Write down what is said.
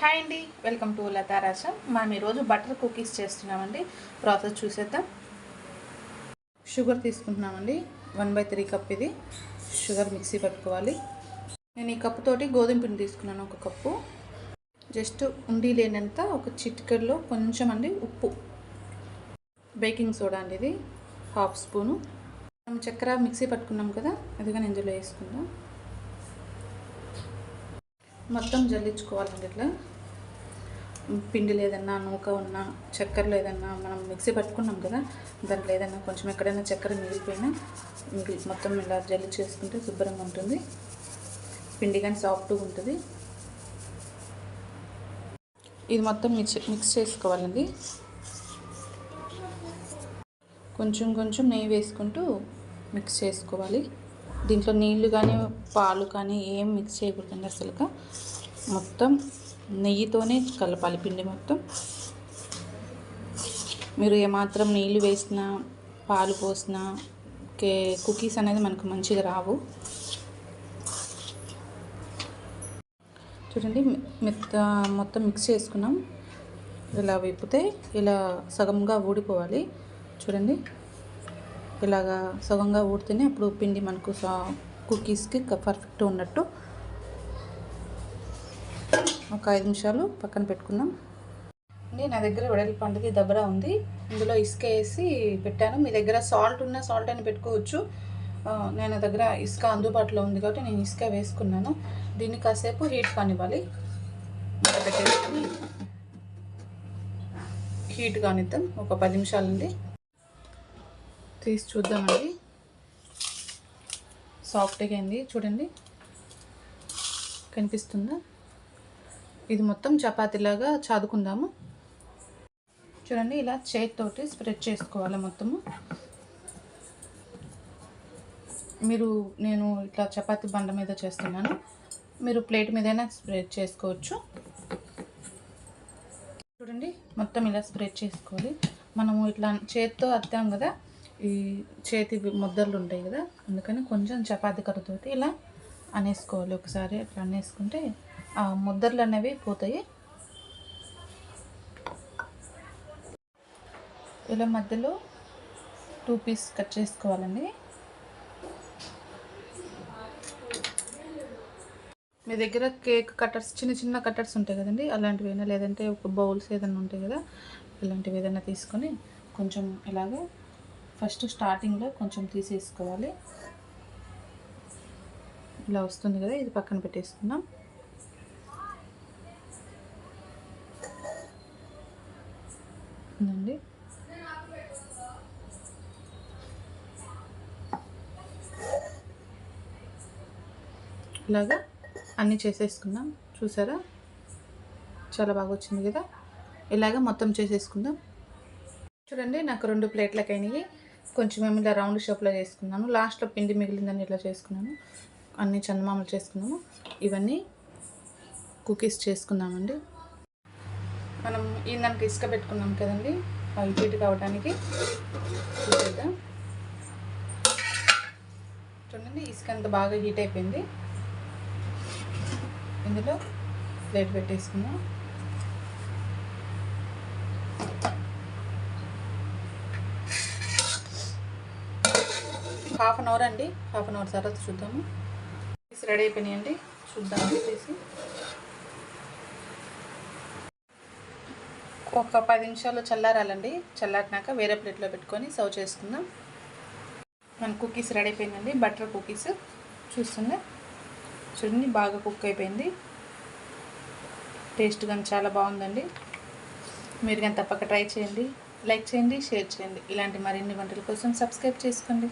Hi అండి, welcome to Lata రాసం. మనం ఈరోజు బటర్ కుకీస్ చేస్తున్నామండి. ప్రాసెస్ చూసేద్దాం. షుగర్ తీసుకుంటున్నామండి. 1/3 కప్ ఇది షుగర్ మిక్సీ పట్టుకోవాలి. నేను ఈ కప్పు తోటి గోధుమ పిండి తీసుకున్నాను, 1 కప్పు. జస్ట్ ఉండి లేనంత ఒక చిటికెడలో కొంచెం అండి ఉప్పు, బేకింగ్ సోడా అండి ఇది 1/2 స్పూను. మనం చక్కెర మిక్సీ పట్టుకున్నాం కదా, అది కానీ ఇందులో వేసుకుందాం. మొత్తం జల్లించుకోవాలండి. ఇట్లా పిండి లేదన్నా, నూక ఉన్నా, చక్కెర లేదన్నా, మనం మిక్సీ పట్టుకున్నాం కదా, దాంట్లో ఏదన్నా కొంచెం ఎక్కడైనా చక్కెర మిగిలిపోయినా మొత్తం ఇలా జల్లి చేసుకుంటే శుభ్రంగా ఉంటుంది. పిండి కానీ సాఫ్ట్గా ఉంటుంది. ఇది మొత్తం మిక్స్ చేసుకోవాలండి. కొంచెం కొంచెం నెయ్యి వేసుకుంటూ మిక్స్ చేసుకోవాలి. దీంట్లో నీళ్లు కానీ పాలు కానీ ఏం మిక్స్ చేయకూడదండి అసలుగా. మొత్తం నెయ్యితోనే కలపాలి పిండి మొత్తం. మీరు ఏమాత్రం నీళ్ళు వేసినా, పాలు పోసినా కుకీస్ అనేది మనకు మంచిగా రావు. చూడండి, మొత్తం మిక్స్ చేసుకున్నాం. ఇలా విప్పితే ఇలా సగంగా ఊడిపోవాలి. చూడండి, ఇలాగా సగంగా ఊడితేనే అప్పుడు పిండి మనకు కుకీస్కి పర్ఫెక్ట్ ఉన్నట్టు. ఒక 5 నిమిషాలు పక్కన పెట్టుకుందాం. నా దగ్గర వెడల్పంటిది దబ్బరా ఉంది. ఇందులో ఇసుక వేసి పెట్టాను. మీ దగ్గర సాల్ట్ ఉన్న సాల్ట్ అని పెట్టుకోవచ్చు. నేను దగ్గర ఇసుక అందుబాటులో ఉంది కాబట్టి నేను ఇసుక వేసుకున్నాను. దీన్ని కాసేపు హీట్ కానివ్వాలి. పెట్టేసుకొని హీట్ కానిద్దాం ఒక 10 నిమిషాలండి. తీసి చూద్దామండి. సాఫ్ట్గా అయింది. చూడండి, కనిపిస్తుందా? ఇది మొత్తం చపాతీలాగా చాదుకుందాము. చూడండి, ఇలా చేతితోటి స్ప్రెడ్ చేసుకోవాలి మొత్తము. నేను ఇట్లా చపాతీ బండ మీద చేస్తున్నాను. మీరు ప్లేట్ మీదైనా స్ప్రెడ్ చేసుకోవచ్చు. చూడండి, మొత్తం ఇలా స్ప్రెడ్ చేసుకోవాలి. మనము ఇట్లా చేతితో అద్దాం కదా, ఈ చేతి ముద్దలు ఉంటాయి కదా, అందుకని కొంచెం చపాతీ కర్రతోటి ఇలా అనేసుకోవాలి. ఒకసారి అట్లా అనేసుకుంటే ఆ ముద్దర్లు అనేవి పోతాయి. ఇలా మధ్యలో 2 పీస్ కట్ చేసుకోవాలండి. మీ దగ్గర కేక్ కట్టర్స్, చిన్న చిన్న కట్టర్స్ ఉంటాయి కదండి, అలాంటివైనా, లేదంటే ఒక బౌల్స్ ఏదైనా ఉంటాయి కదా, ఇలాంటివి ఏదైనా తీసుకొని కొంచెం ఇలాగే ఫస్ట్ స్టార్టింగ్లో కొంచెం తీసేసుకోవాలి. ఇలా వస్తుంది కదా, ఇది పక్కన పెట్టేసుకుందాం. అండి, ఇలాగా అన్నీ చేసేసుకుందాం. చూసారా, చాలా బాగా వచ్చింది కదా. ఇలాగ మొత్తం చేసేసుకుందాం. చూడండి, నాకు 2 ప్లేట్లకు అయినాయి. కొంచెం ఏమి ఇలా రౌండ్ షేప్లో చేసుకున్నాను. లాస్ట్లో పిండి మిగిలిందని ఇట్లా చేసుకున్నాను. అన్నీ చందమామలు చేసుకున్నాము. ఇవన్నీ కుకీస్ చేసుకుందామండి. మనం ఇందాక ఇసుక పెట్టుకున్నాం కదండి, అవి హీట్ కావడానికి చూసేద్దాం. చూడండి, ఇసుక అంత బాగా హీట్ అయిపోయింది. ఇందులో ప్లేట్ పెట్టేసుకుందాం. హాఫ్ అన్ అవర్ అండి. హాఫ్ అన్ అవర్ తర్వాత చూద్దాము. రెడీ అయిపోయినాయండి, చూద్దాం తీసి. ఒక 10 నిమిషాలు చల్లారాలండి. చల్లారినాక వేరే ప్లేట్లో పెట్టుకొని సర్వ్ చేసుకుందాం. మన కుకీస్ రెడీ అయిపోయిందండి. బటర్ కుకీస్ చూస్తుందా, చూడండి, బాగా కుక్ అయిపోయింది. టేస్ట్ కానీ చాలా బాగుందండి. మీరు కానీ తప్పక ట్రై చేయండి. లైక్ చేయండి, షేర్ చేయండి. ఇలాంటి మరిన్ని వంటల కోసం సబ్స్క్రైబ్ చేసుకోండి.